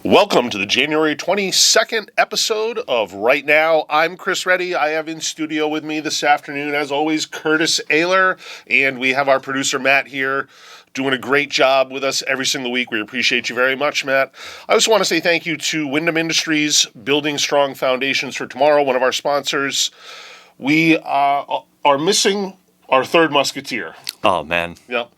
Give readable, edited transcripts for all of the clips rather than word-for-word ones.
Welcome to the January 22nd episode of Right Now. I'm Chris Reddy. I have in studio with me this afternoon, as always, Curtis Ayler, and we have our producer Matt here doing a great job with us every single week. We appreciate you very much, Matt. I also want to say thank you to Wyndham Industries, Building Strong Foundations for Tomorrow, one of our sponsors. We are missing our third musketeer. Oh, man. Yep.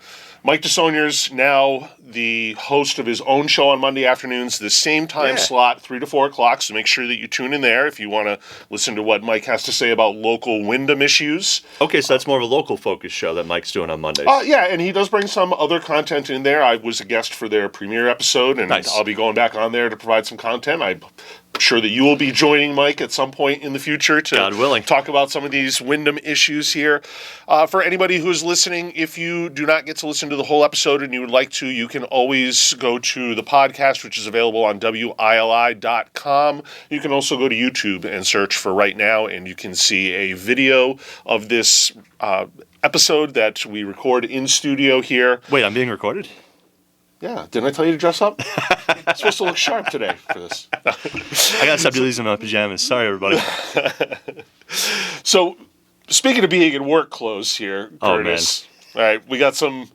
Mike DeSauniers, now the host of his own show on Monday afternoons, the same time slot, 3 to 4 o'clock, so make sure that you tune in there if you want to listen to what Mike has to say about local Wyndham issues. Okay, so that's more of a local focus show that Mike's doing on Mondays. Yeah, and he does bring some other content in there. I was a guest for their premiere episode, and Nice. I'll be going back on there to provide some content. I'm sure that you will be joining Mike at some point in the future to God willing. talk about some of these Wyndham issues here. For anybody who's listening, if you do not get to listen to the whole episode and you would like to, you can always go to the podcast, which is available on WILI.com. You can also go to YouTube and search for Right Now, and you can see a video of this episode that we record in studio here. Wait, I'm being recorded? Yeah, didn't I tell you to dress up? I'm supposed to look sharp today for this. I got to stop using my pajamas. Sorry, everybody. So, speaking of being in work clothes here, Curtis. Oh, man. All right, we got some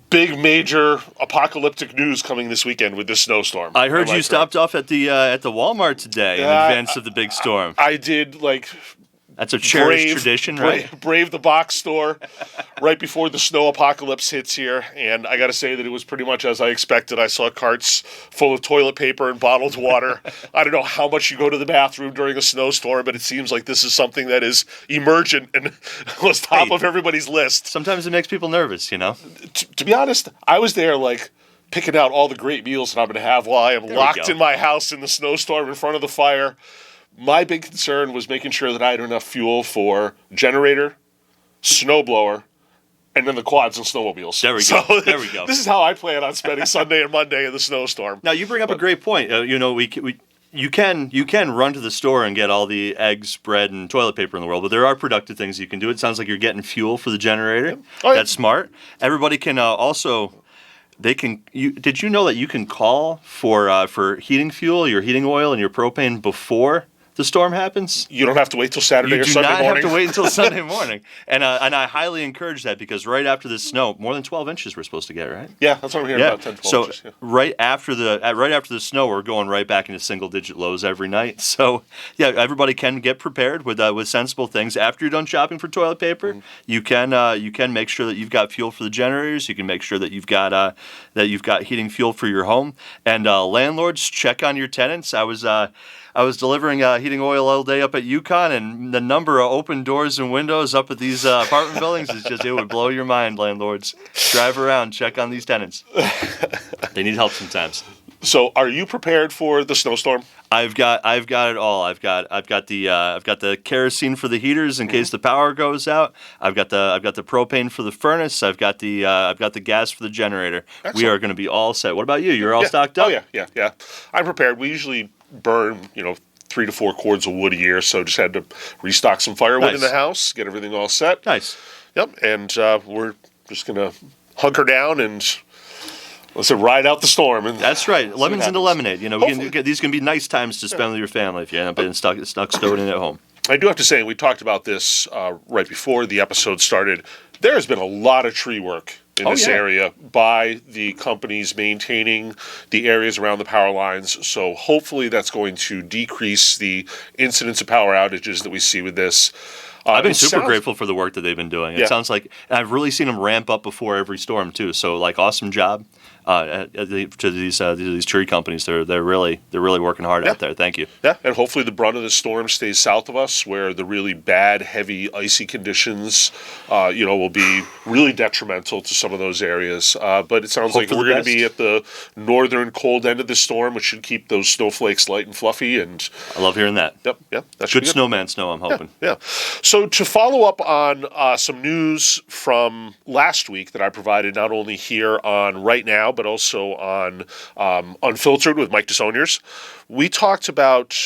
big major apocalyptic news coming this weekend with this snowstorm. I heard you stopped off at the Walmart today in advance of the big storm. I did, That's a cherished tradition, right? Brave the box store right before the snow apocalypse hits here, and I got to say that it was pretty much as I expected. I saw carts full of toilet paper and bottled water. I don't know how much you go to the bathroom during a snowstorm, but it seems like this is something that is emergent and was top of everybody's list. Sometimes it makes people nervous, you know? To be honest, I was there picking out all the great meals that I'm going to have while I am locked in my house in the snowstorm in front of the fire. My big concern was making sure that I had enough fuel for generator, snowblower, and then the quads and snowmobiles. There we go. There we go. This is how I plan on spending Sunday and Monday in the snowstorm. Now, you bring up a great point. You can run to the store and get all the eggs, bread, and toilet paper in the world, but there are productive things you can do. It sounds like you're getting fuel for the generator. Yeah. Oh, yeah. That's smart. Everybody can also... Did you know that you can call for heating fuel, your heating oil, and your propane before the storm happens? You don't have to wait till Saturday or Sunday morning. You do not have to wait until Sunday morning. And I highly encourage that, because right after the snow, more than 12 inches we're supposed to get, right? Yeah, that's what I'm hearing, about 10, 12 inches. Yeah. Right after the snow, we're going right back into single-digit lows every night. So, yeah, everybody can get prepared with sensible things. After you're done shopping for toilet paper, you can make sure that you've got fuel for the generators. You can make sure that you've got heating fuel for your home. And landlords, check on your tenants. I was delivering heating oil all day up at Yukon, and the number of open doors and windows up at these apartment buildings it would blow your mind, landlords. Drive around, check on these tenants. They need help sometimes. So, are you prepared for the snowstorm? I've got it all. I've got the kerosene for the heaters in case the power goes out. I've got the propane for the furnace. I've got the gas for the generator. Excellent. We are going to be all set. What about you? You're all stocked up? Oh yeah. I'm prepared. We usually burn 3 to 4 cords of wood a year, so just had to restock some firewood in the house, get everything all set. Nice. Yep, and we're just gonna hunker down and let's ride out the storm. And that's right. Lemons into lemonade. These can be nice times to spend with your family if you end up being stuck stowed in at home. I do have to say, we talked about this right before the episode started. There has been a lot of tree work in this area by the companies maintaining the areas around the power lines. So hopefully that's going to decrease the incidence of power outages that we see with this. I've been super grateful for the work that they've been doing. It Yeah. sounds like I've really seen them ramp up before every storm too. So awesome job to these tree companies. They're really working hard out there. Thank you. Yeah, and hopefully the brunt of the storm stays south of us, where the really bad, heavy, icy conditions, will be really detrimental to some of those areas. But it sounds like we're going to be at the northern cold end of the storm, which should keep those snowflakes light and fluffy. And I love hearing that. Yep, that's good snowman snow. I'm hoping. Yeah. So to follow up on some news from last week that I provided, not only here on Right Now, but also on Unfiltered with Mike DeSauniers, we talked about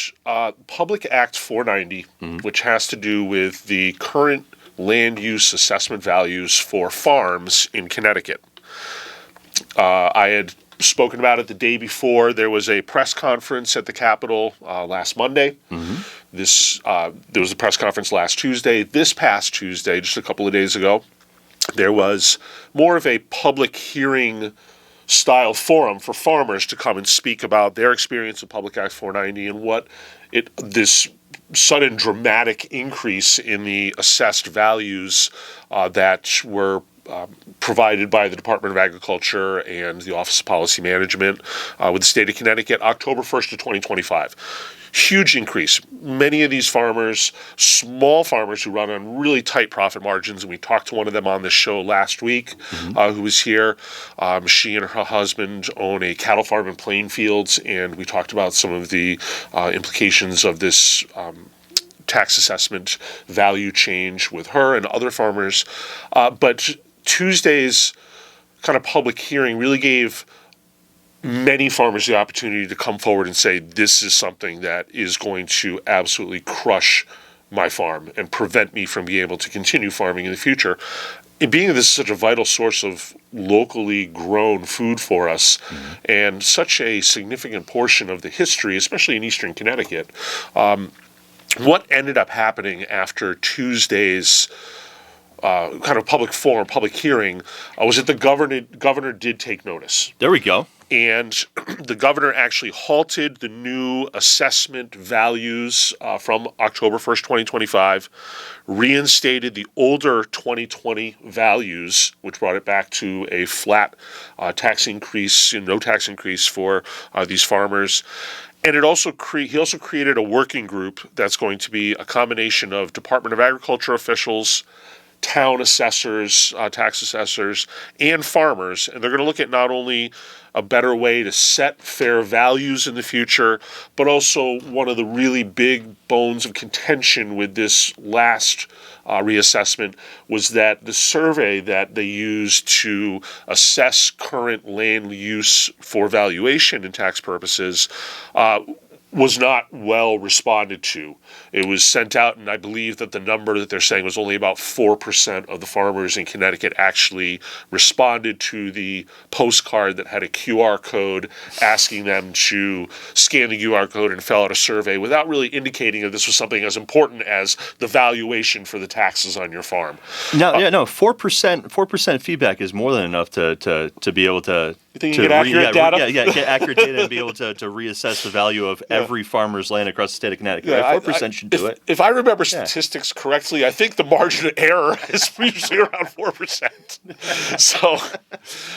Public Act 490, which has to do with the current land use assessment values for farms in Connecticut. I had spoken about it the day before. There was a press conference at the Capitol last Monday. There was a press conference last Tuesday. This past Tuesday, just a couple of days ago, there was more of a public hearing style forum for farmers to come and speak about their experience of Public Act 490 and what this sudden dramatic increase in the assessed values that were provided by the Department of Agriculture and the Office of Policy Management with the state of Connecticut, October 1st of 2025. Huge increase. Many of these farmers, small farmers who run on really tight profit margins, and we talked to one of them on this show last week who was here. She and her husband own a cattle farm in Plainfields, and we talked about some of the implications of this tax assessment value change with her and other farmers. But Tuesday's kind of public hearing really gave many farmers the opportunity to come forward and say, this is something that is going to absolutely crush my farm and prevent me from being able to continue farming in the future. It being this is such a vital source of locally grown food for us and such a significant portion of the history, especially in eastern Connecticut, what ended up happening after Tuesday's kind of public forum, public hearing, was that the governor did take notice. There we go. And the governor actually halted the new assessment values from October 1st, 2025, reinstated the older 2020 values, which brought it back to a flat tax increase, no tax increase for these farmers. And he also created a working group that's going to be a combination of Department of Agriculture officials, town assessors, tax assessors, and farmers. And they're going to look at not only a better way to set fair values in the future, but also one of the really big bones of contention with this last reassessment was that the survey that they used to assess current land use for valuation and tax purposes was not well responded to. It was sent out, and I believe that the number that they're saying was only about 4% of the farmers in Connecticut actually responded to the postcard that had a QR code asking them to scan the QR code and fill out a survey without really indicating that this was something as important as the valuation for the taxes on your farm. No, 4% feedback is more than enough to be able to. You think you get accurate data? Get accurate data and be able to reassess the value of every farmer's land across the state of Connecticut. Yeah, 4% should do it. If I remember statistics correctly, I think the margin of error is usually around 4%. So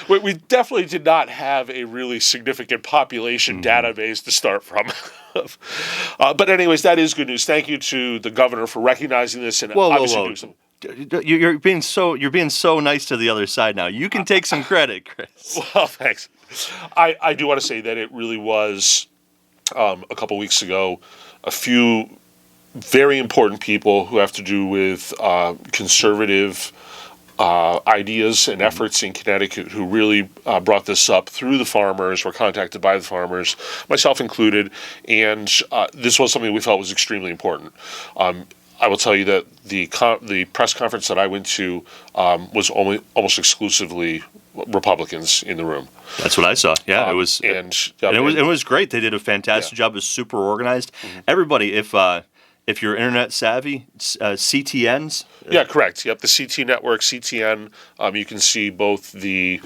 we definitely did not have a really significant population database to start from. But anyways, that is good news. Thank you to the governor for recognizing this and obviously doing something. You're being so nice to the other side now. You can take some credit, Chris. Well, thanks. I do want to say that it really was a couple weeks ago, a few very important people who have to do with conservative ideas and efforts in Connecticut who really brought this up through the farmers, were contacted by the farmers, myself included, and this was something we felt was extremely important. I will tell you that the press conference that I went to was almost exclusively Republicans in the room. That's what I saw. Yeah, it was, and it was great. They did a fantastic job. It was super organized. Everybody, if you're internet savvy, CTNs. Yeah, correct. Yep, the CT network, CTN. You can see both the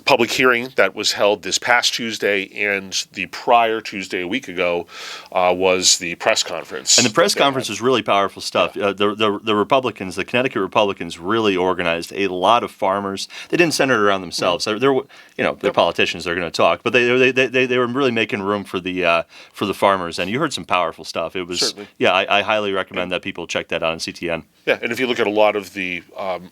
public hearing that was held this past Tuesday and the prior Tuesday a week ago was the press conference. And the press conference was really powerful stuff. Yeah. The Republicans, the Connecticut Republicans, really organized a lot of farmers. They didn't center it around themselves. They're politicians. They're going to talk, but they were really making room for the farmers. And you heard some powerful stuff. It was certainly. Yeah. I highly recommend that people check that out on CTN. Yeah, and if you look at a lot of the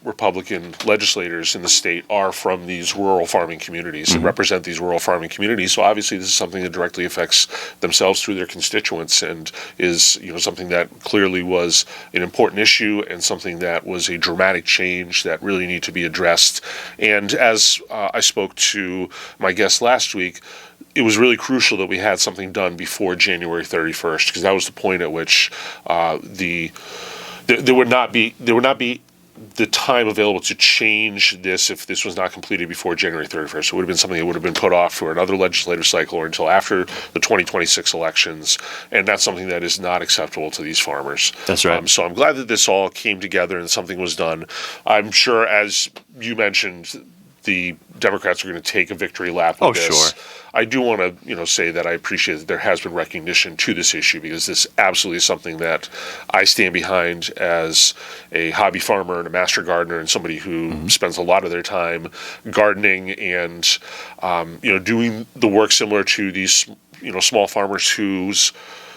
Republican legislators in the state are from these rural farming communities and represent these rural farming communities. So obviously this is something that directly affects themselves through their constituents and is something that clearly was an important issue and something that was a dramatic change that really need to be addressed. And as I spoke to my guest last week, it was really crucial that we had something done before January 31st because that was the point at which there would not be the time available to change this if this was not completed before January 31st. It would have been something that would have been put off for another legislative cycle or until after the 2026 elections, and that's something that is not acceptable to these farmers. That's right. So I'm glad that this all came together and something was done. I'm sure, as you mentioned, the Democrats are going to take a victory lap with this. Sure. I do want to, say that I appreciate that there has been recognition to this issue, because this absolutely is something that I stand behind as a hobby farmer and a master gardener and somebody who spends a lot of their time gardening and, doing the work similar to these, small farmers whose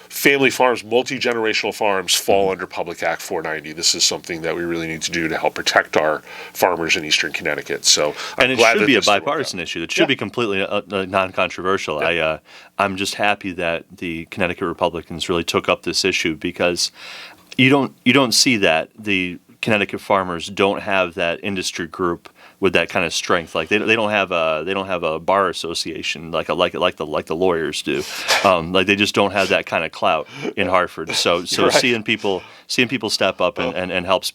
family farms, multi-generational farms, fall under Public Act 490. This is something that we really need to do to help protect our farmers in eastern Connecticut. So, and it should be a bipartisan issue. It should be completely non-controversial. Yeah. I'm just happy that the Connecticut Republicans really took up this issue, because you don't see that the Connecticut farmers don't have that industry group with that kind of strength. Like they don't have a bar association like the lawyers do. Like they just don't have that kind of clout in Hartford. So Right. seeing people step up and help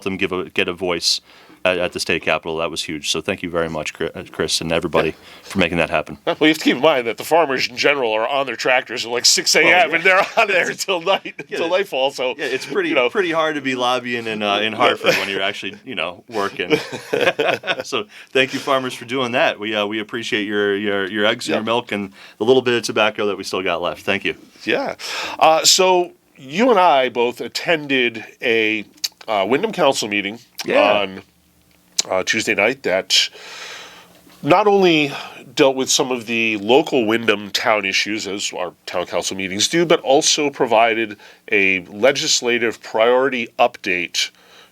them get a voice at the state capitol, that was huge. So thank you very much, Chris, and everybody for making that happen. Well, you have to keep in mind that the farmers in general are on their tractors at like 6 a.m. and they're on there until nightfall. So Yeah, it's pretty hard to be lobbying in Hartford when you're actually working. So thank you, farmers, for doing that. We appreciate your eggs and your milk and the little bit of tobacco that we still got left. Thank you. Yeah. So you and I both attended a Wyndham Council meeting on Tuesday night that not only dealt with some of the local Wyndham town issues, as our town council meetings do, but also provided a legislative priority update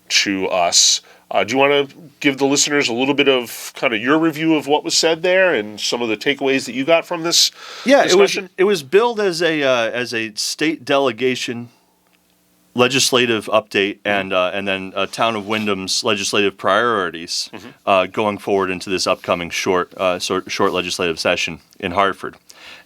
to us. Do you want to give the listeners a little bit of kind of your review of what was said there and some of the takeaways that you got from this discussion? It was billed as a state delegation legislative update and then Town of Wyndham's legislative priorities going forward into this upcoming short legislative session in Hartford.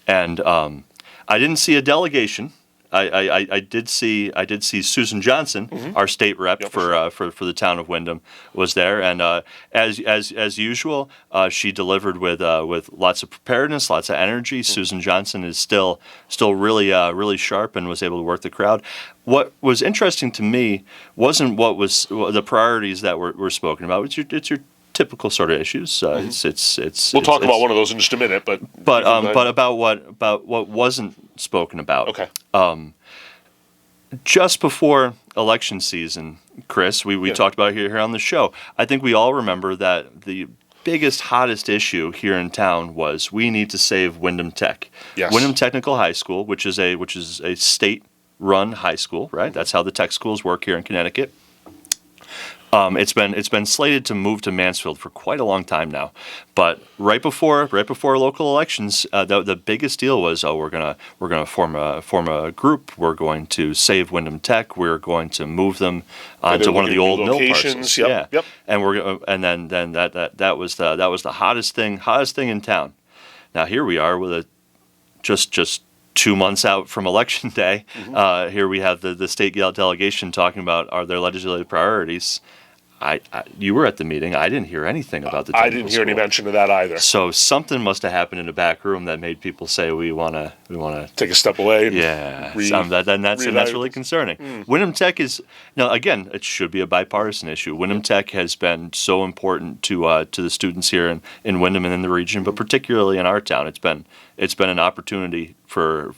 And I didn't see a delegation. I did see Susan Johnson, our state rep for the Town of Wyndham, was there, and as usual, she delivered with lots of preparedness, lots of energy. Susan Johnson is still really sharp and was able to work the crowd. What was interesting to me wasn't what was the priorities that were spoken about. It's your typical sort of issues. We'll talk about one of those in just a minute, but about what wasn't spoken about. Okay. Just before election season, Chris, we talked about it here on the show. I think we all remember that the biggest, hottest issue here in town was we need to save Wyndham Tech. Yes. Wyndham Technical High School, which is a state-run high school, right? That's how the tech schools work here in Connecticut. It's been slated to move to Mansfield for quite a long time now, but right before local elections, the biggest deal was we're gonna form a group. We're going to save Wyndham Tech. We're going to move them onto one of the old mill parcels. Yep. And then that was the hottest thing in town. Now here we are with just 2 months out from election day. Here we have the state delegation talking about their legislative priorities. You were at the meeting. I didn't hear anything about the. I didn't hear any mention of that either. So something must have happened in the back room that made people say we want to take a step away. Yeah, that's really concerning. Wyndham Tech is again, it should be a bipartisan issue. Wyndham Tech has been so important to the students here in Wyndham and in the region, but particularly in our town. It's been an opportunity for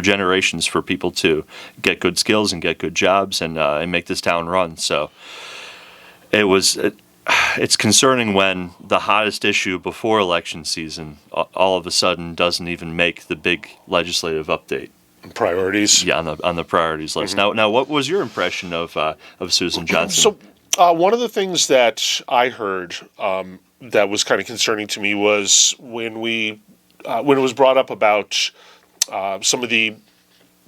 generations for people to get good skills and get good jobs and make this town run. So it's concerning when the hottest issue before election season all of a sudden doesn't even make the big legislative update. Priorities. Yeah, on the priorities list. Now, what was your impression of Susan Johnson? So one of the things that I heard that was kind of concerning to me was when it was brought up about some of the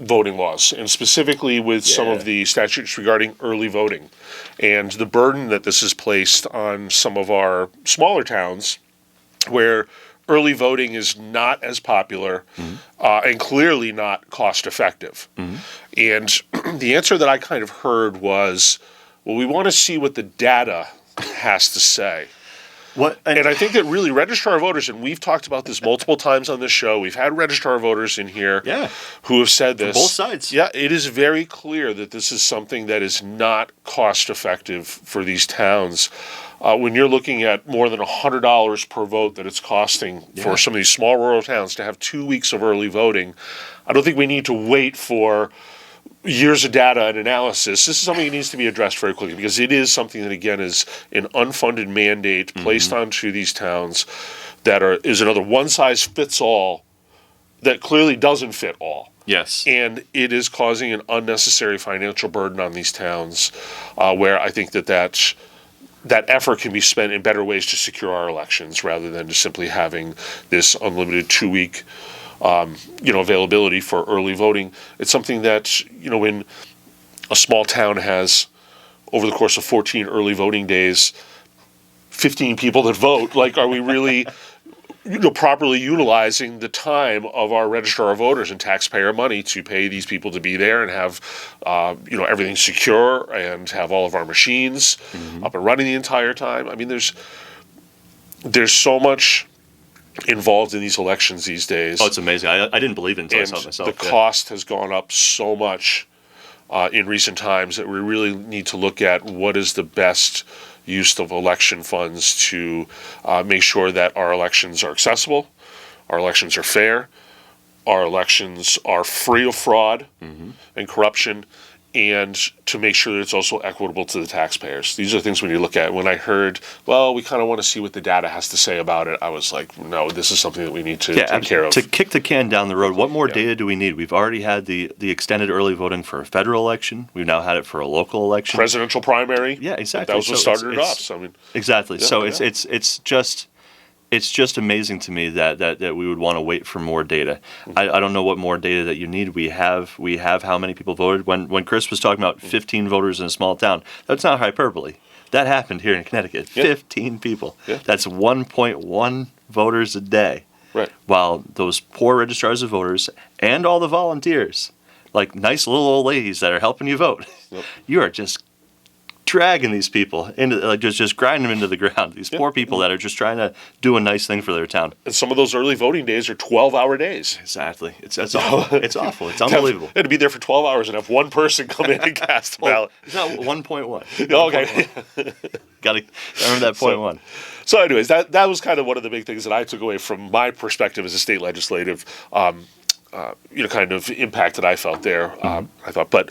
voting laws, and specifically with some of the statutes regarding early voting, and the burden that this has placed on some of our smaller towns where early voting is not as popular and clearly not cost effective. And the answer that I kind of heard was, Well, we want to see what the data has to say. What? And I think that really registrar voters, and we've talked about this multiple times on this show, we've had registrar voters in here Yeah. who have said this. both sides. Yeah, it is very clear that this is something that is not cost effective for these towns. When you're looking at more than $100 per vote that it's costing for some of these small rural towns to have 2 weeks of early voting, I don't think we need to wait for years of data and analysis. This is something that needs to be addressed very quickly because it is something that, again, is an unfunded mandate placed onto these towns that is another one-size-fits-all that clearly doesn't fit all. Yes. And it is causing an unnecessary financial burden on these towns where I think that effort can be spent in better ways to secure our elections rather than just simply having this unlimited 2-week availability for early voting. It's something that, when a small town has, over the course of 14 early voting days, 15 people that vote, like, are we really, properly utilizing the time of our registrar of voters and taxpayer money to pay these people to be there and have, everything secure and have all of our machines up and running the entire time? I mean, there's so much involved in these elections these days. Oh, it's amazing. I didn't believe it until I saw it myself. The cost has gone up so much in recent times that we really need to look at what is the best use of election funds to make sure that our elections are accessible, our elections are fair, our elections are free of fraud and corruption, and to make sure that it's also equitable to the taxpayers. These are things we need to look at. When I heard, well, we kind of want to see what the data has to say about it, I was like, no, this is something that we need to take care of. To kick the can down the road, what more data do we need? We've already had the extended early voting for a federal election. We've now had it for a local election. Presidential primary. Yeah, exactly. That was what started it off. So, exactly. So it's just amazing to me that we would want to wait for more data. I don't know what more data that you need. We have how many people voted. When Chris was talking about 15 voters in a small town, that's not hyperbole. That happened here in Connecticut. 15 people. Yeah. That's 1.1 voters a day. Right. While those poor registrars of voters and all the volunteers, like nice little old ladies that are helping you vote, you are just dragging these people into, like, just grinding them into the ground. These poor people that are just trying to do a nice thing for their town. And some of those early voting days are 12-hour days. Exactly. It's awful. It's awful. It's unbelievable. To be there for 12 hours and have one person come in and cast a ballot. It's not 1.1. Okay. Got to remember that point one. So anyways, that was kind of one of the big things that I took away from my perspective as a state legislative kind of impact that I felt there. I thought, but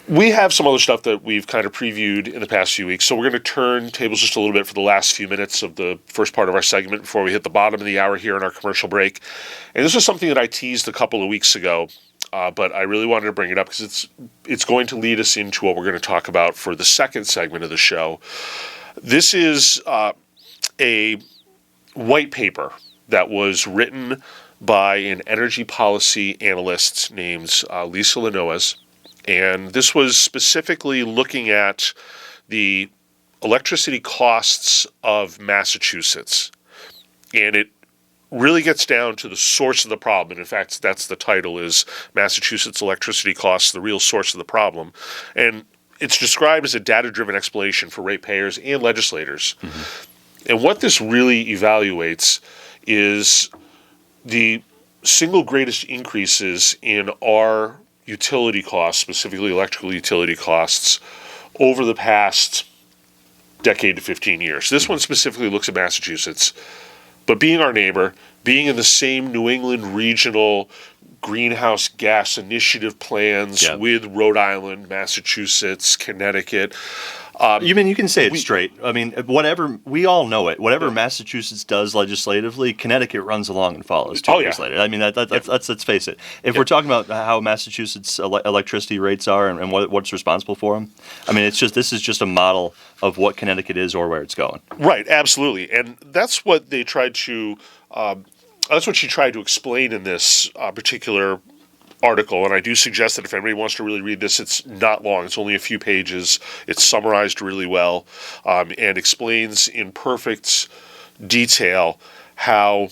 we have some other stuff that we've kind of previewed in the past few weeks. So we're going to turn tables just a little bit for the last few minutes of the first part of our segment before we hit the bottom of the hour here in our commercial break. And this was something that I teased a couple of weeks ago, but I really wanted to bring it up because it's going to lead us into what we're going to talk about for the second segment of the show. This is a white paper that was written by an energy policy analyst named Lisa Lanois. And this was specifically looking at the electricity costs of Massachusetts. And it really gets down to the source of the problem. And in fact, that's the title, is Massachusetts Electricity Costs, the Real Source of the Problem. And it's described as a data-driven explanation for ratepayers and legislators. And what this really evaluates is the single greatest increases in our utility costs, specifically electrical utility costs, over the past decade to 15 years. This one specifically looks at Massachusetts, but being our neighbor, being in the same New England regional greenhouse gas initiative plans with Rhode Island, Massachusetts, Connecticut. You can say it straight. I mean, whatever, we all know it. Whatever Massachusetts does legislatively, Connecticut runs along and follows 2 years later. I mean, let's face it. If we're talking about how Massachusetts electricity rates are and what's responsible for them, I mean, this is just a model of what Connecticut is or where it's going. Right, absolutely, and that's what they tried to. That's what she tried to explain in this particular article, and I do suggest that if anybody wants to really read this, it's not long. It's only a few pages. It's summarized really well and explains in perfect detail how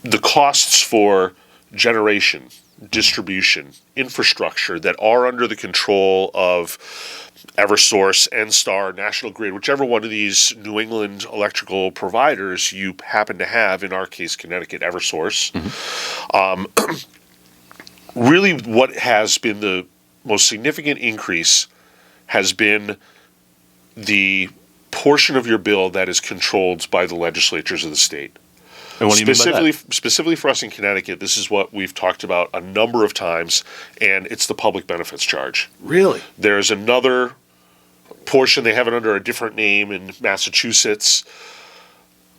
the costs for generation, distribution, infrastructure that are under the control of Eversource, NSTAR, National Grid, whichever one of these New England electrical providers you happen to have, in our case, Connecticut Eversource. Really, what has been the most significant increase has been the portion of your bill that is controlled by the legislatures of the state. And what do you mean by that? Specifically for us in Connecticut, this is what we've talked about a number of times, and it's the public benefits charge. Really? There's another portion, they have it under a different name in Massachusetts.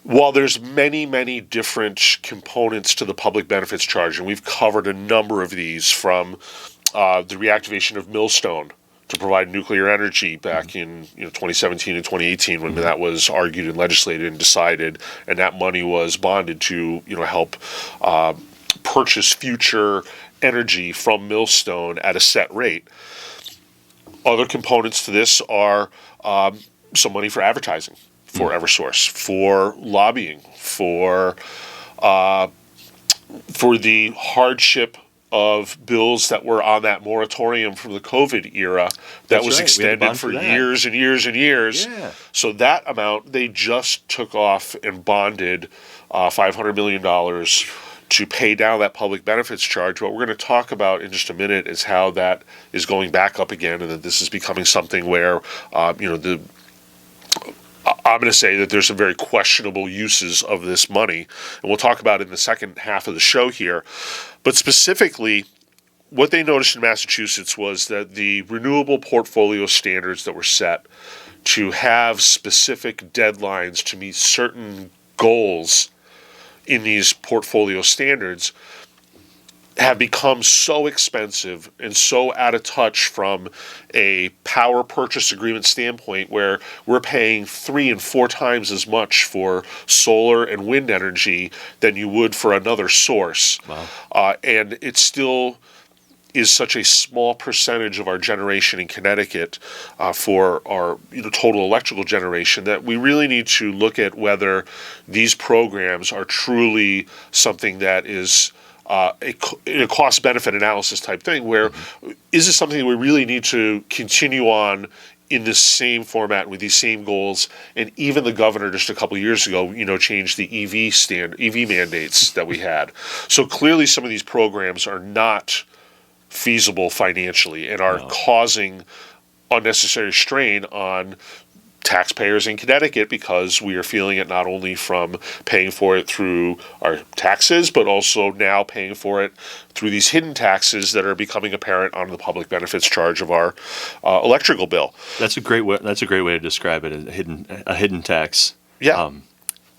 While there's many, many different components to the public benefits charge, and we've covered a number of these, from the reactivation of Millstone to provide nuclear energy back in 2017 and 2018 when that was argued and legislated and decided, and that money was bonded to help purchase future energy from Millstone at a set rate. Other components to this are some money for advertising for Eversource, for lobbying, for the hardship of bills that were on that moratorium from the COVID era that was extended for years and years and years. Yeah. So that amount, they just took off and bonded $500 million to pay down that public benefits charge. What we're going to talk about in just a minute is how that is going back up again, and that this is becoming something where, I'm going to say that there's some very questionable uses of this money, and we'll talk about it in the second half of the show here. But specifically, what they noticed in Massachusetts was that the renewable portfolio standards that were set to have specific deadlines to meet certain goals in these portfolio standards have become so expensive and so out of touch from a power purchase agreement standpoint, where we're paying 3 and 4 times as much for solar and wind energy than you would for another source. Wow. And it still is such a small percentage of our generation in Connecticut for our total electrical generation, that we really need to look at whether these programs are truly something that is a cost-benefit analysis type thing, where is this something that we really need to continue on in this same format with these same goals? And even the governor just a couple of years ago, changed the EV mandates that we had. So clearly some of these programs are not feasible financially and are causing unnecessary strain on taxpayers in Connecticut, because we are feeling it not only from paying for it through our taxes, but also now paying for it through these hidden taxes that are becoming apparent on the public benefits charge of our electrical bill. That's a great way to describe it, a hidden tax. Yeah.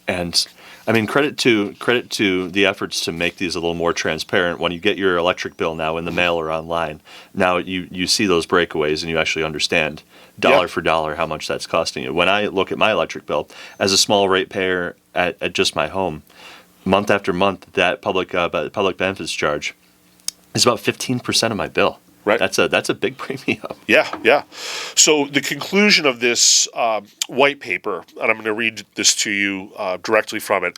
And I mean, credit to the efforts to make these a little more transparent. When you get your electric bill now in the mail or online, now you see those breakaways and you actually understand dollar for dollar how much that's costing you. When I look at my electric bill as a small ratepayer at just my home, month after month, that public benefits charge is about 15% of my bill. Right. That's a big premium. Yeah. So the conclusion of this white paper, and I'm going to read this to you directly from it.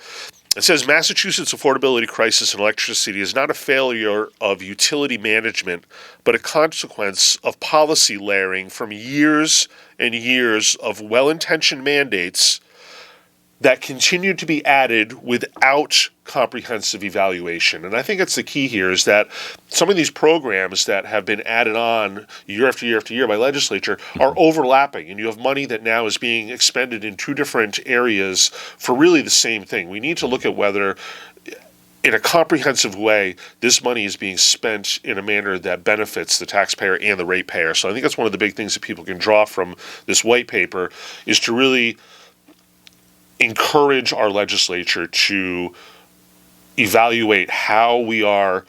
It says, Massachusetts' affordability crisis in electricity is not a failure of utility management, but a consequence of policy layering from years and years of well-intentioned mandates that continue to be added without comprehensive evaluation. And I think that's the key here, is that some of these programs that have been added on year after year after year by legislature are overlapping, and you have money that now is being expended in 2 different areas for really the same thing. We need to look at whether, in a comprehensive way, this money is being spent in a manner that benefits the taxpayer and the ratepayer. So I think that's one of the big things that people can draw from this white paper, is to really encourage our legislature to evaluate how we are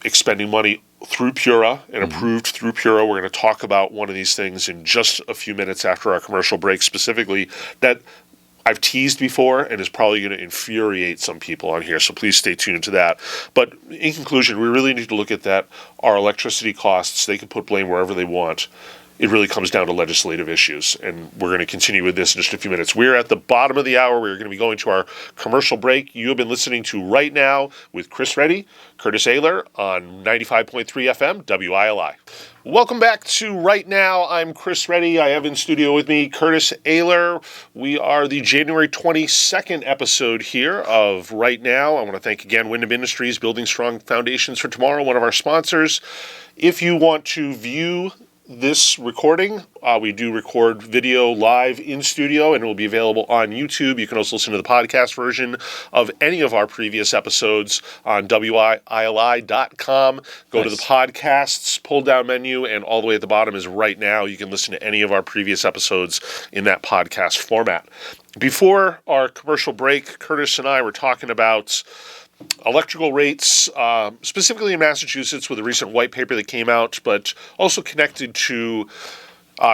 expending money through PURA and approved through PURA. We're going to talk about one of these things in just a few minutes after our commercial break, specifically, that I've teased before and is probably going to infuriate some people on here, so please stay tuned to that. But in conclusion, we really need to look at that. Our electricity costs, they can put blame wherever they want. it really comes down to legislative issues. And we're going to continue with this in just a few minutes. We're at the bottom of the hour. We're going to be going to our commercial break. You have been listening to Right Now with Chris Reddy, Curtis Ayler on 95.3 FM, WILI. Welcome back to Right Now. I'm Chris Reddy. I have in studio with me Curtis Ayler. We are the January 22nd episode here of Right Now. I want to thank again Wyndham Industries, Building Strong Foundations for Tomorrow, one of our sponsors. If you want to view this recording, we do record video live in studio, and it will be available on YouTube. You can also listen to the podcast version of any of our previous episodes on WILI.com. Go to the podcasts pull-down menu, and all the way at the bottom is Right Now. You can listen to any of our previous episodes in that podcast format. Before our commercial break, Curtis and I were talking about electrical rates, specifically in Massachusetts with a recent white paper that came out, but also connected to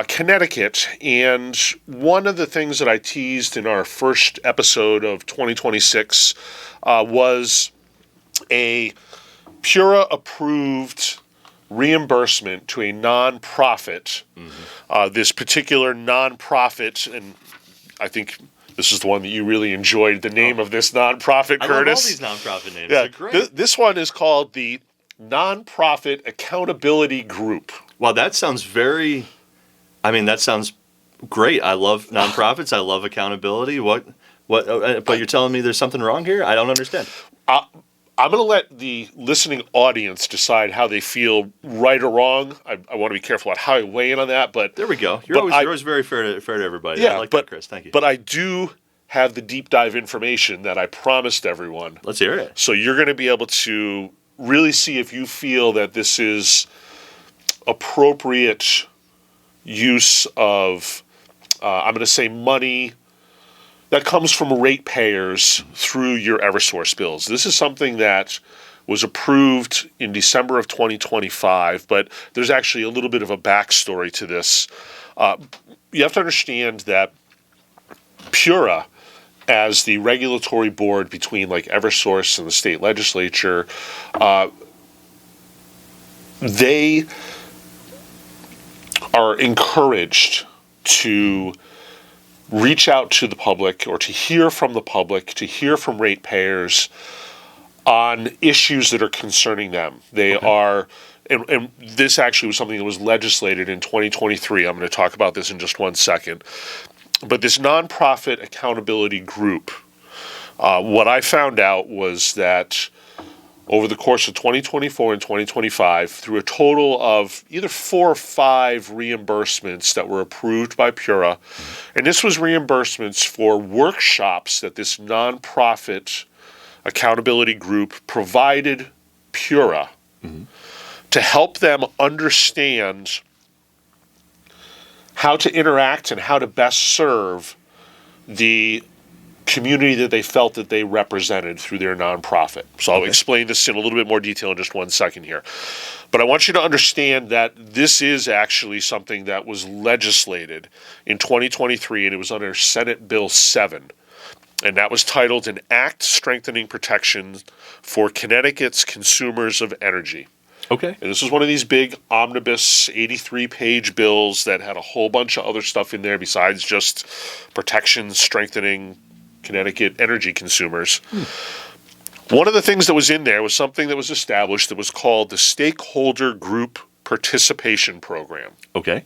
Connecticut. And one of the things that I teased in our first episode of 2026 was a Pura-approved reimbursement to a nonprofit. This particular nonprofit, and I think this is the one that you really enjoyed, the name of this nonprofit, Curtis. I love all these nonprofit names. Yeah, They're great. this one is called the Nonprofit Accountability Group. Wow, that sounds that sounds great. I love nonprofits. I love accountability. What? But you're telling me there's something wrong here? I don't understand. I'm going to let the listening audience decide how they feel, right or wrong. I want to be careful about how I weigh in on that, but there we go. You're always very fair to everybody. Yeah, I like that, Chris. Thank you. But I do have the deep dive information that I promised everyone. Let's hear it. So you're going to be able to really see if you feel that this is appropriate use of, I'm going to say, money that comes from ratepayers through your Eversource bills. This is something that was approved in December of 2025, but there's actually a little bit of a backstory to this. You have to understand that Pura, as the regulatory board between like Eversource and the state legislature, they are encouraged to reach out to the public, or to hear from the public, to hear from ratepayers on issues that are concerning them. They are, and this actually was something that was legislated in 2023. I'm going to talk about this in just one second. But this nonprofit accountability group, what I found out was that over the course of 2024 and 2025, through a total of either 4 or 5 reimbursements that were approved by Pura, and this was reimbursements for workshops that this nonprofit accountability group provided Pura to help them understand how to interact and how to best serve the community that they felt that they represented through their nonprofit. So I'll explain this in a little bit more detail in just one second here. But I want you to understand that this is actually something that was legislated in 2023, and it was under Senate Bill 7. And that was titled An Act Strengthening Protections for Connecticut's Consumers of Energy. Okay. And this was one of these big omnibus 83-page bills that had a whole bunch of other stuff in there besides just protections, strengthening Connecticut energy consumers. One of the things that was in there was something that was established that was called the Stakeholder Group Participation Program. Okay.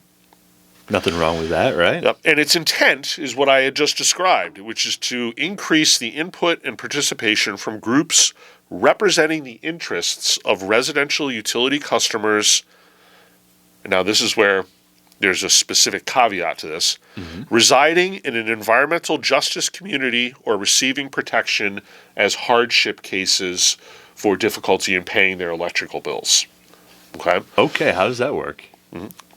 Nothing wrong with that, right? Yep. And its intent is what I had just described, which is to increase the input and participation from groups representing the interests of residential utility customers. And now this is where there's a specific caveat to this, residing in an environmental justice community or receiving protection as hardship cases for difficulty in paying their electrical bills. Okay? Okay, how does that work?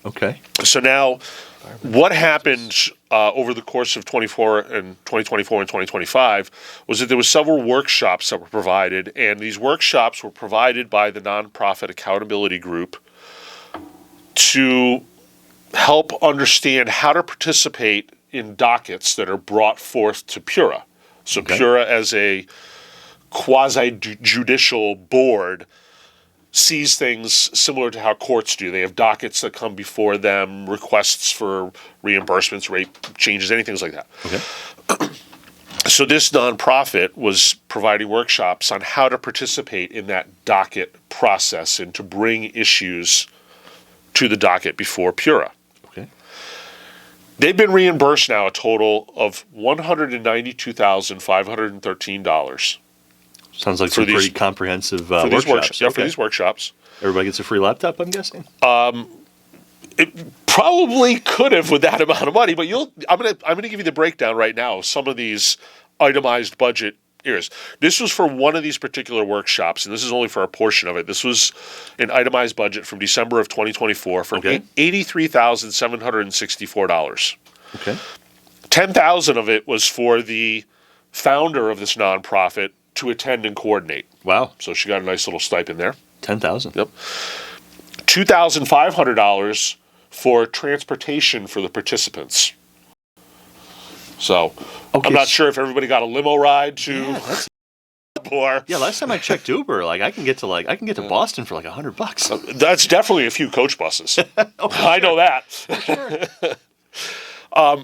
Okay. So now, what happened over the course of 2024 and 2025 was that there were several workshops that were provided, and these workshops were provided by the Nonprofit Accountability Group to help understand how to participate in dockets that are brought forth to Pura. So Pura, as a quasi-judicial board, sees things similar to how courts do. They have dockets that come before them, requests for reimbursements, rate changes, anything like that. Okay. So this nonprofit was providing workshops on how to participate in that docket process and to bring issues to the docket before PURA. Okay. They've been reimbursed now a total of $192,513 Sounds like For some these- pretty comprehensive for these workshops. Yeah, for Okay. these workshops. Everybody gets a free laptop, I'm guessing? It probably could have with that amount of money, but I'm gonna give you the breakdown right now of some of these itemized budget areas. This was for one of these particular workshops, and this is only for a portion of it. This was an itemized budget from December of 2024 for Okay. $83,764. Okay. $10,000 of it was for the founder of this nonprofit to attend and coordinate. Wow. So she got a nice little stipend there. 10,000. Yep. $2,500 for transportation for the participants. So Okay. I'm not sure if everybody got a limo ride to or Yeah, last time I checked Uber, I can get to Boston for like $100. that's definitely a few coach buses. I know that.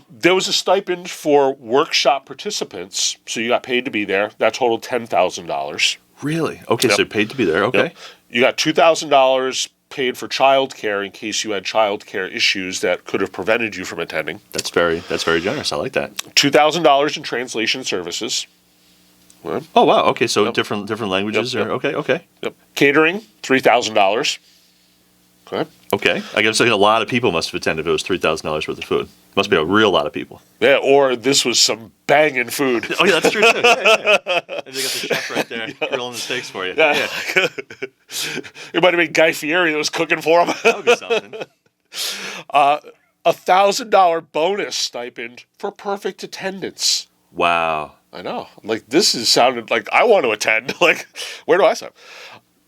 There was a stipend for workshop participants, so you got paid to be there. That totaled $10,000. Really? Okay, so paid to be there. Okay. Yep. You got $2,000 paid for childcare in case you had childcare issues that could have prevented you from attending. That's very generous. I like that. $2,000 in translation services. Well, Oh wow. Okay, so different languages. Yep, Or, okay. yep. Catering, $3,000. Okay. Okay. I guess like a lot of people must have attended if it was $3,000 worth of food. Must be a real lot of people. Yeah, or this was some banging food. Oh yeah, that's true too. Yeah. And they got the chef right there grilling the steaks for you. Yeah. It might have been Guy Fieri that was cooking for him. That would be something. $1,000 bonus stipend for perfect attendance. Wow. I know. Like, this is sounded like I want to attend. Like, where do I sign?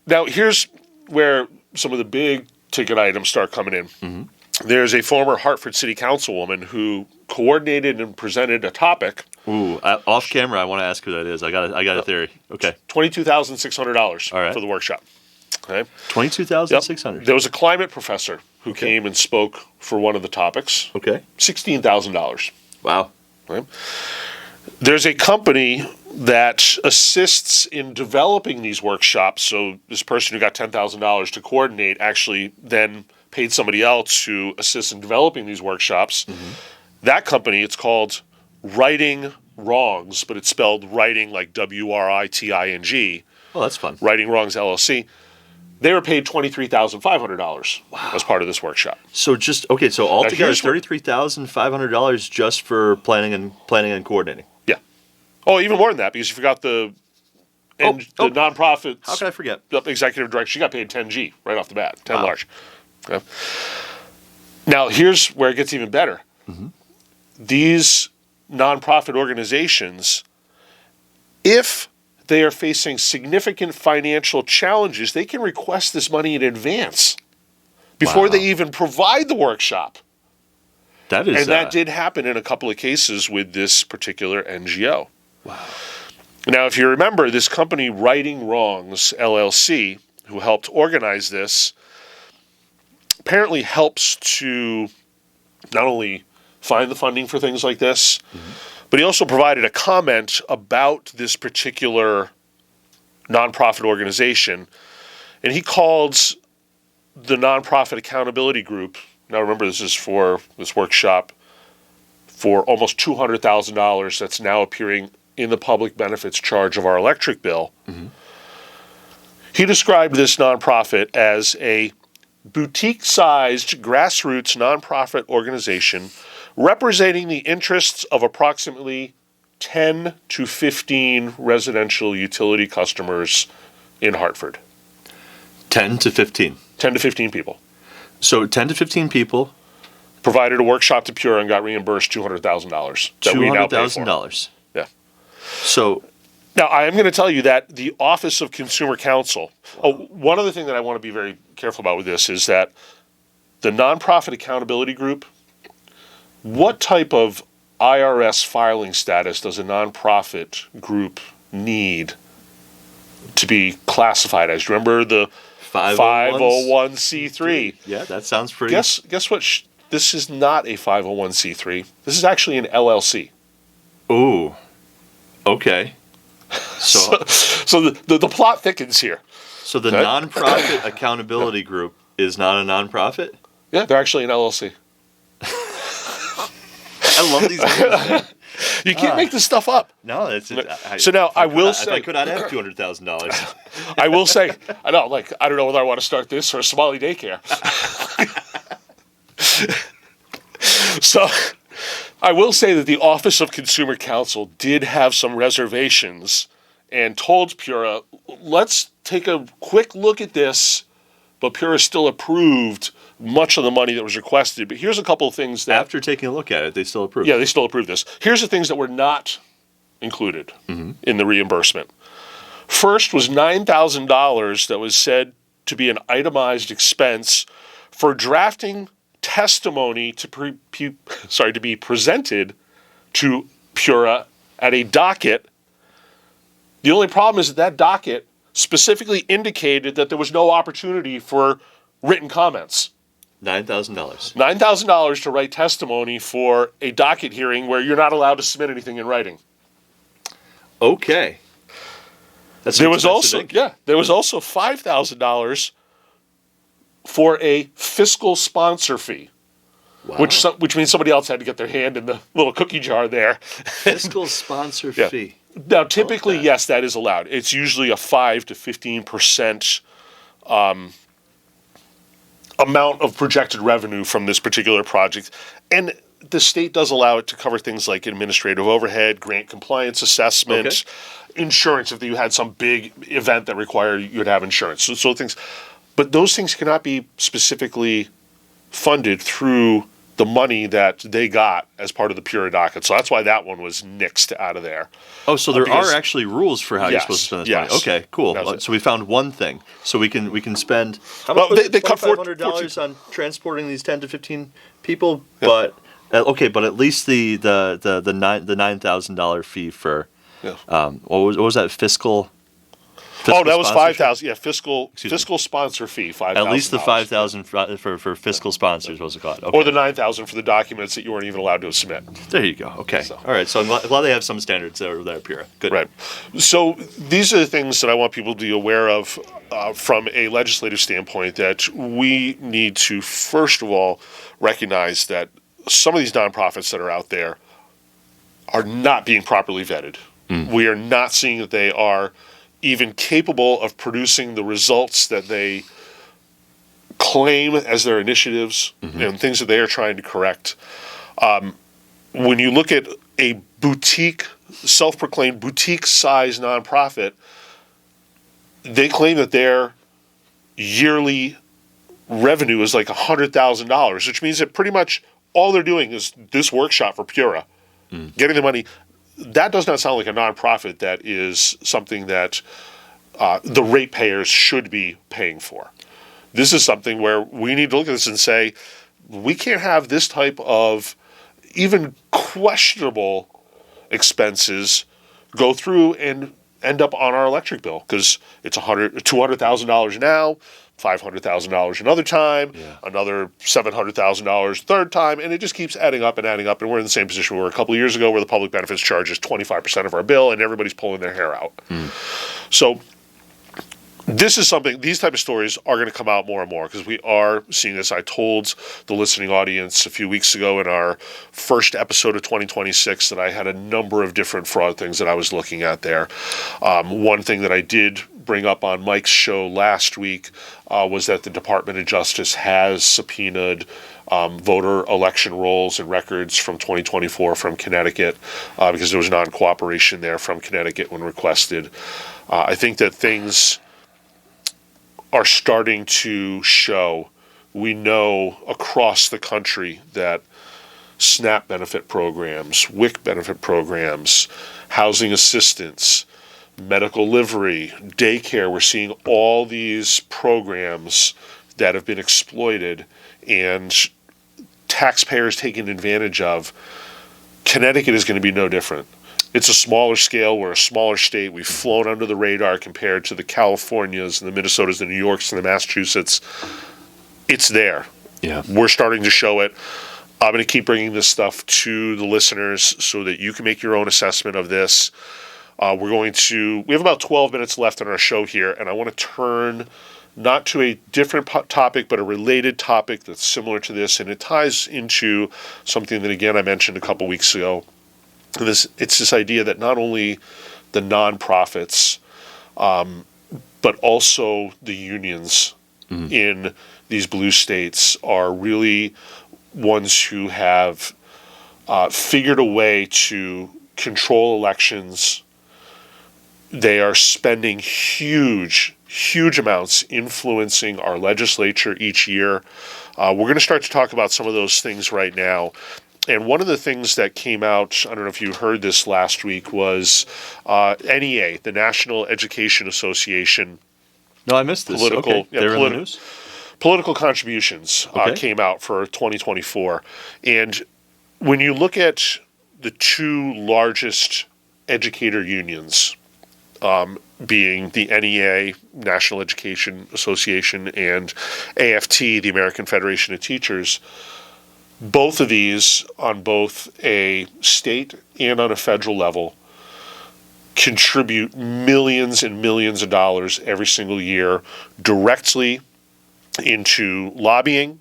Now, here's where some of the big ticket items start coming in. Mm-hmm. There's a former Hartford City Councilwoman who coordinated and presented a topic. Ooh, off camera, I want to ask who that is. I got a theory. Okay. $22,600 All right. for the workshop. Okay. Yep. 22,600. There was a climate professor who came and spoke for one of the topics. Okay. $16,000. Wow. Right? There's a company that assists in developing these workshops. So this person who got $10,000 to coordinate actually then paid somebody else to assist in developing these workshops. Mm-hmm. That company, it's called Writing Wrongs, but it's spelled writing like WRITING. Well, that's fun. Writing Wrongs LLC. They were paid $23,500 as part of this workshop. So just okay. So altogether, here's what- $33,500 just for planning and coordinating. Yeah. Oh, even more than that because you forgot the nonprofit. How could I forget? Executive director. She got paid 10G right off the bat. 10 Wow. large. Okay. Now here's where it gets even better. Mm-hmm. These nonprofit organizations, if they are facing significant financial challenges, they can request this money in advance before Wow. they even provide the workshop. That is. And that did happen in a couple of cases with this particular NGO. Wow. Now, if you remember, this company, Writing Wrongs LLC, who helped organize this, apparently helps to not only find the funding for things like this, but he also provided a comment about this particular nonprofit organization. And he called the Nonprofit Accountability Group, now remember this is for this workshop, for almost $200,000 that's now appearing in the public benefits charge of our electric bill. Mm-hmm. He described this nonprofit as a boutique-sized grassroots nonprofit organization representing the interests of approximately 10 to 15 residential utility customers in Hartford. 10 to 15. 10 to 15 people. So 10 to 15 people. Provided a workshop to Pura and got reimbursed $200,000. that we now pay for. $200,000. Yeah. So Now, I am going to tell you that the Office of Consumer Counsel, one other thing that I want to be very careful about with this is that the Nonprofit Accountability Group, what type of IRS filing status does a nonprofit group need to be classified as? Remember the 501c3. Yeah, that sounds pretty. Guess what? This is not a 501c3. This is actually an LLC. Ooh. Okay. So the plot thickens here. So the nonprofit accountability group is not a nonprofit? Yeah, they're actually an LLC. I love these names, man. You can't make this stuff up. No, it's So now I will say, I could not have $200,000. I will say, I don't know whether I want to start this or a Somali daycare. So I will say that the Office of Consumer Counsel did have some reservations and told Pura, let's take a quick look at this, but Pura still approved much of the money that was requested. But here's a couple of things that... After taking a look at it, they still approved. Yeah, they still approved this. Here's the things that were not included in the reimbursement. First was $9,000 that was said to be an itemized expense for drafting testimony to be presented to Pura at a docket. The only problem is that docket specifically indicated that there was no opportunity for written comments. $9,000. $9,000 to write testimony for a docket hearing where you're not allowed to submit anything in writing. Okay. There was also $5,000 for a fiscal sponsor fee. Wow. Which means somebody else had to get their hand in the little cookie jar there. Fiscal sponsor fee. Now, typically, yes, that is allowed. It's usually a 5 to 15% amount of projected revenue from this particular project. And the state does allow it to cover things like administrative overhead, grant compliance assessment, insurance if you had some big event that required you to have insurance. So things, but those things cannot be specifically funded through the money that they got as part of the Pura docket. So that's why that one was nixed out of there. Oh, so there are actually rules for how you're supposed to spend this money. Okay, cool. So we found one thing. So we can spend how much? Well, they cut $2,500 on transporting these 10 to 15 people, but but at least the $9,000 fee for what was that fiscal that was $5,000. Yeah, fiscal sponsor fee, $5,000. At least the $5,000 for fiscal sponsors was it called? Okay. Or the $9,000 for the documents that you weren't even allowed to submit. There you go. Okay. All right. So I'm glad they have some standards there at Pura. Good. Right. So these are the things that I want people to be aware of from a legislative standpoint, that we need to, first of all, recognize that some of these nonprofits that are out there are not being properly vetted. We are not seeing that they are even capable of producing the results that they claim as their initiatives and things that they are trying to correct. When you look at a boutique, self-proclaimed boutique-size nonprofit, they claim that their yearly revenue is like $100,000, which means that pretty much all they're doing is this workshop for Pura, getting the money. That does not sound like a nonprofit that is something that the ratepayers should be paying for. This is something where we need to look at this and say, we can't have this type of even questionable expenses go through and end up on our electric bill, because it's $200,000 now, $500,000 another time, another $700,000 third time, and it just keeps adding up, and we're in the same position we were a couple of years ago, where the public benefits charge is 25% of our bill, and everybody's pulling their hair out. So this is something, these type of stories are going to come out more and more, because we are seeing this. I told the listening audience a few weeks ago in our first episode of 2026 that I had a number of different fraud things that I was looking at there. One thing that I did bring up on Mike's show last week was that the Department of Justice has subpoenaed voter election rolls and records from 2024 from Connecticut because there was non-cooperation there from Connecticut when requested. I think that things are starting to show. We know across the country that SNAP benefit programs, WIC benefit programs, housing assistance, medical livery, daycare, we're seeing all these programs that have been exploited and taxpayers taking advantage of. Connecticut is going to be no different. It's a smaller scale. We're a smaller state. We've flown under the radar compared to the Californias and the Minnesotas, the New Yorks, and the Massachusetts. It's there. Yeah. We're starting to show it. I'm going to keep bringing this stuff to the listeners so that you can make your own assessment of this. We have about 12 minutes left in our show here, and I want to turn not to a different topic, but a related topic that's similar to this, and it ties into something that, again, I mentioned a couple weeks ago. It's this idea that not only the nonprofits, but also the unions in these blue states are really ones who have figured a way to control elections. They are spending huge amounts influencing our legislature each year. We're going to start to talk about some of those things right now. And one of the things that came out, I don't know if you heard this last week, was NEA, the National Education Association. No, I missed this. Okay. They were in the news? Political contributions came out for 2024. And when you look at the two largest educator unions, being the NEA, National Education Association, and AFT, the American Federation of Teachers, both of these, on both a state and on a federal level, contribute millions and millions of dollars every single year directly into lobbying,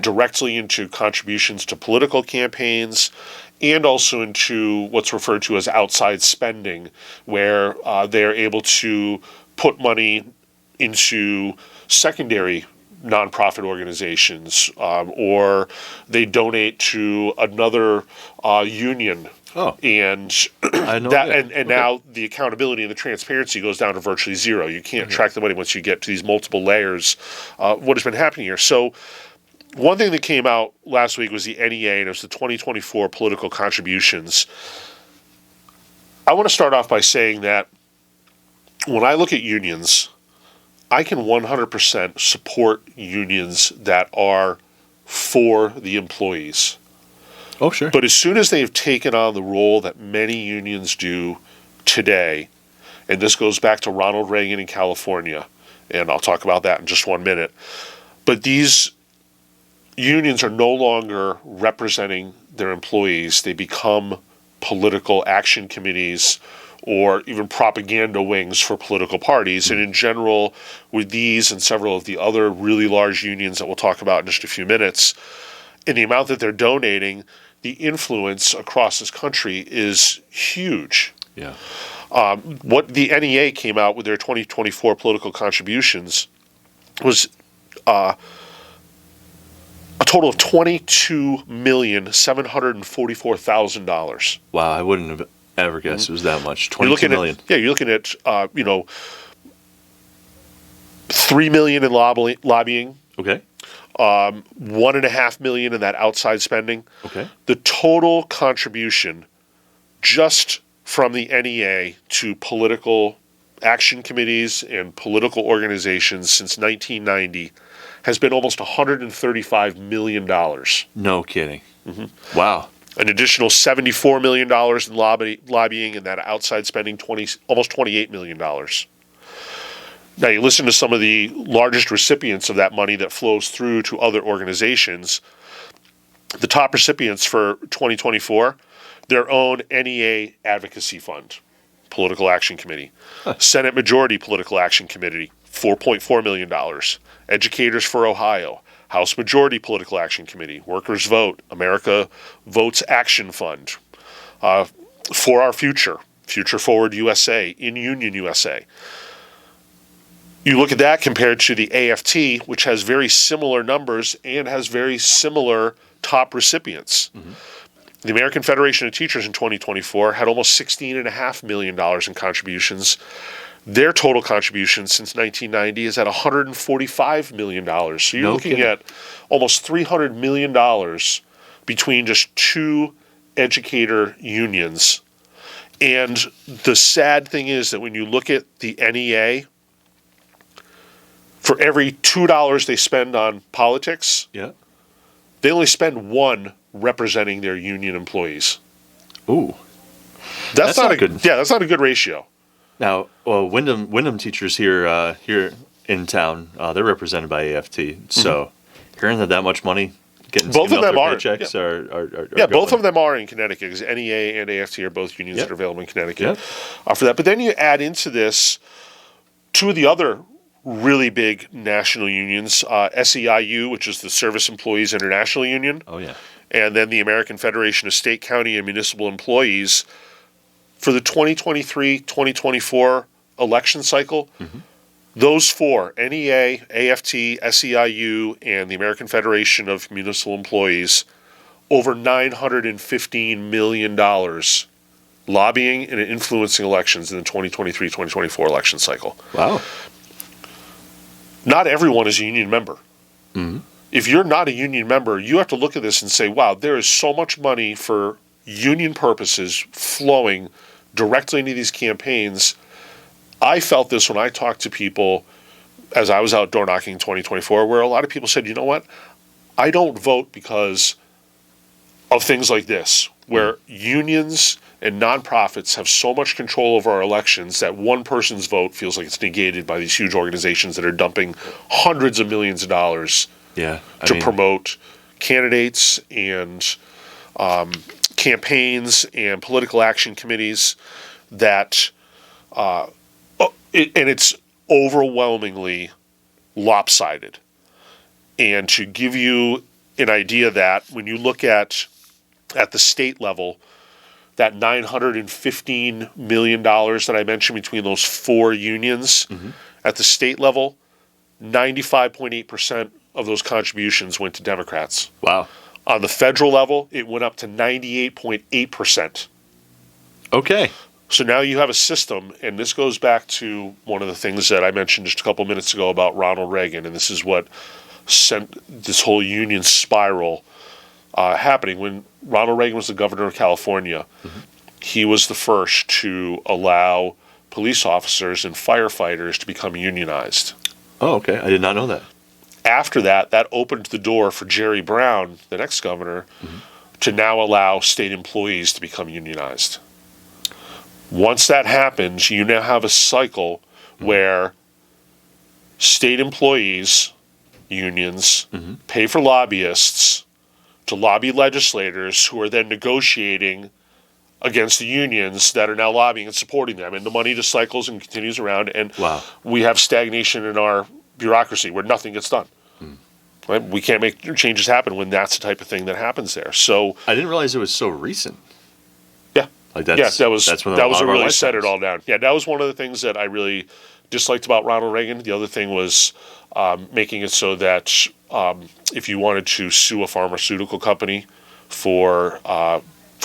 directly into contributions to political campaigns, and also into what's referred to as outside spending, where they're able to put money into secondary nonprofit organizations, or they donate to another union. And now the accountability and the transparency goes down to virtually zero. You can't track the money once you get to these multiple layers. What has been happening here? So one thing that came out last week was the NEA, and it was the 2024 political contributions. I want to start off by saying that when I look at unions, I can 100% support unions that are for the employees. Oh, sure. But as soon as they've taken on the role that many unions do today, and this goes back to Ronald Reagan in California, and I'll talk about that in just 1 minute, but these unions are no longer representing their employees. They become political action committees or even propaganda wings for political parties. And in general, with these and several of the other really large unions that we'll talk about in just a few minutes, in the amount that they're donating, the influence across this country is huge. Yeah. What the NEA came out with their 2024 political contributions was a total of $22,744,000. Wow, I wouldn't have ever guessed it was that much. 22 million. You're looking at $3 million in lobbying. Okay. $1.5 million in that outside spending. Okay. The total contribution just from the NEA to political action committees and political organizations since 1990 has been almost $135 million. No kidding. Mm-hmm. Wow. An additional $74 million in lobbying, and that outside spending almost $28 million. Now, you listen to some of the largest recipients of that money that flows through to other organizations. The top recipients for 2024, their own NEA Advocacy Fund, Political Action Committee. Senate Majority Political Action Committee, $4.4 million. Educators for Ohio, House Majority Political Action Committee, Workers Vote, America Votes Action Fund, For Our Future, Future Forward USA, In Union USA. You look at that compared to the AFT, which has very similar numbers and has very similar top recipients. Mm-hmm. The American Federation of Teachers in 2024 had almost $16.5 million in contributions. Their total contribution since 1990 is at $145 million. So you're looking at almost $300 million between just two educator unions. And the sad thing is that when you look at the NEA, for every $2 they spend on politics, they only spend $1 representing their union employees. Ooh. That's not a good. Yeah, that's not a good ratio. Now, well, Wyndham teachers here in town, they're represented by AFT. So hearing that much money getting Both skimmed of off them their are. paychecks are Yeah, both going. of them are in Connecticut because NEA and AFT are both unions Yep. that are available in Connecticut Yep. for that. But then you add into this two of the other really big national unions, SEIU, which is the Service Employees International Union, Oh yeah. and then the American Federation of State, County, and Municipal Employees. For the 2023-2024 election cycle, those four, NEA, AFT, SEIU, and the American Federation of Municipal Employees, over $915 million lobbying and influencing elections in the 2023-2024 election cycle. Wow. Not everyone is a union member. If you're not a union member, you have to look at this and say, wow, there is so much money for union purposes flowing directly into these campaigns. I felt this when I talked to people as I was out door knocking in 2024, where a lot of people said, you know what, I don't vote because of things like this, where unions and nonprofits have so much control over our elections that one person's vote feels like it's negated by these huge organizations that are dumping hundreds of millions of dollars Yeah. to promote candidates and campaigns and political action committees that, and it's overwhelmingly lopsided. And to give you an idea that when you look at the state level, that $915 million that I mentioned between those four unions at the state level, 95.8% of those contributions went to Democrats. Wow. On the federal level, it went up to 98.8%. Okay. So now you have a system, and this goes back to one of the things that I mentioned just a couple minutes ago about Ronald Reagan, and this is what sent this whole union spiral happening. When Ronald Reagan was the governor of California, he was the first to allow police officers and firefighters to become unionized. Oh, okay. I did not know that. After that, that opened the door for Jerry Brown, the next governor, to now allow state employees to become unionized. Once that happens, you now have a cycle where state employees, unions, pay for lobbyists to lobby legislators who are then negotiating against the unions that are now lobbying and supporting them. And the money just cycles and continues around. And we have stagnation in our bureaucracy where nothing gets done. Right? We can't make changes happen when that's the type of thing that happens there. So I didn't realize it was so recent. yeah, Like that was that's when that was a lot what of our really life set it comes. all down. Yeah, that was one of the things that I really disliked about Ronald Reagan. The other thing was making it so that if you wanted to sue a pharmaceutical company for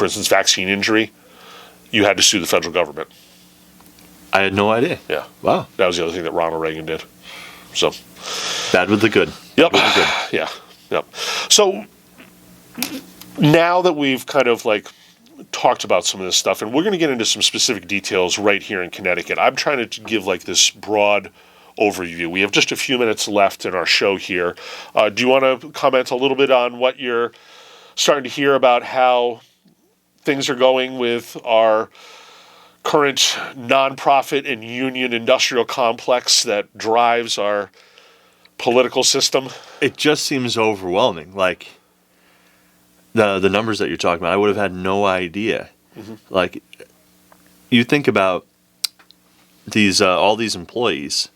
instance, vaccine injury, you had to sue the federal government. I had no idea. Yeah, Wow. that was the other thing that Ronald Reagan did. So, Bad with the good. yep, With the good. yeah, yep. So now that we've kind of like talked about some of this stuff, and we're going to get into some specific details right here in Connecticut. I'm trying to give like this broad overview. We have just a few minutes left in our show here. Do you want to comment a little bit on what you're starting to hear about how things are going with our current nonprofit and union industrial complex that drives our political system? It just seems overwhelming. Like the numbers that you're talking about, I would have had no idea. Like you think about these all these employees,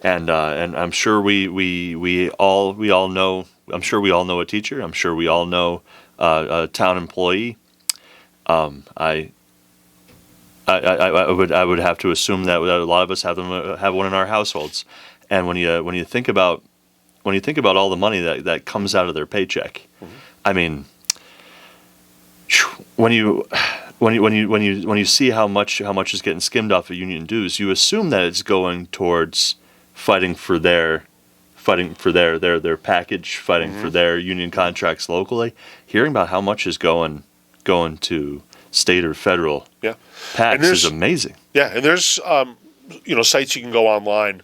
and I'm sure we all know. I'm sure we all know a teacher. I'm sure we all know a town employee. I would have to assume that a lot of us have one in our households. And when you think about all the money that comes out of their paycheck, I mean, when you see how much is getting skimmed off of union dues, you assume that it's going towards fighting for their package, fighting for their union contracts locally. Hearing about how much is going to state or federal PACs is amazing. Yeah, and there's sites you can go online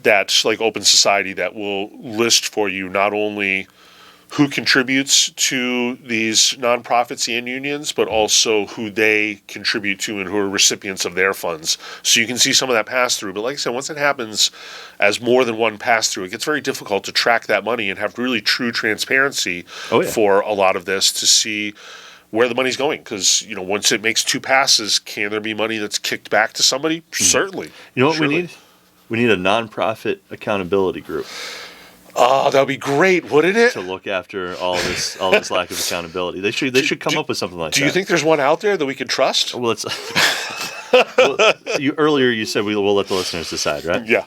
that's like Open Society that will list for you not only who contributes to these nonprofits and unions, but also who they contribute to and who are recipients of their funds. So you can see some of that pass through. But like I said, once it happens as more than one pass through, it gets very difficult to track that money and have really true transparency for a lot of this to see where the money's going. Because, once it makes two passes, can there be money that's kicked back to somebody? Mm-hmm. Certainly. You know what we need? We need a nonprofit accountability group. Oh, that would be great, wouldn't it? To look after all this lack of accountability. They should come up with something like that. Do you think there's one out there that we can trust? Well, it's earlier you said we'll let the listeners decide, right? Yeah.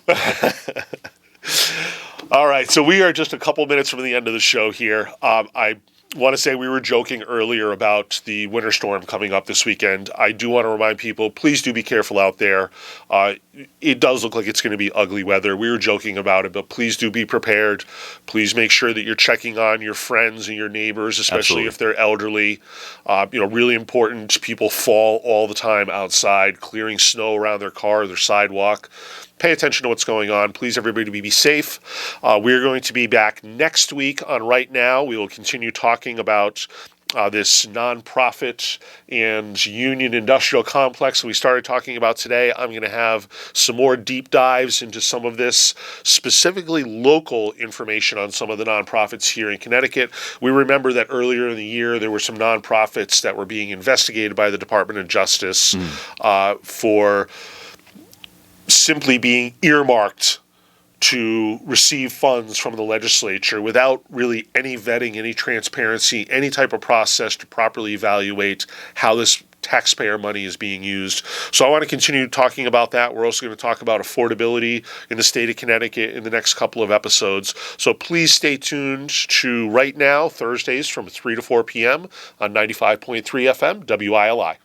All right, so we are just a couple minutes from the end of the show here. I want to say we were joking earlier about the winter storm coming up this weekend. I do want to remind people, please do be careful out there. It does look like it's going to be ugly weather. We were joking about it, but please do be prepared. Please make sure that you're checking on your friends and your neighbors, especially if they're elderly. Really important. People fall all the time outside, clearing snow around their car, their sidewalk. Pay attention to what's going on. Please, everybody, be safe. We're going to be back next week on Right Now. We will continue talking about this nonprofit and union industrial complex we started talking about today. I'm going to have some more deep dives into some of this, specifically local information on some of the nonprofits here in Connecticut. We remember that earlier in the year there were some nonprofits that were being investigated by the Department of Justice for simply being earmarked to receive funds from the legislature without really any vetting, any transparency, any type of process to properly evaluate how this taxpayer money is being used. So I want to continue talking about that. We're also going to talk about affordability in the state of Connecticut in the next couple of episodes. So please stay tuned to Right Now, Thursdays from 3 to 4 p.m. on 95.3 FM, WILI.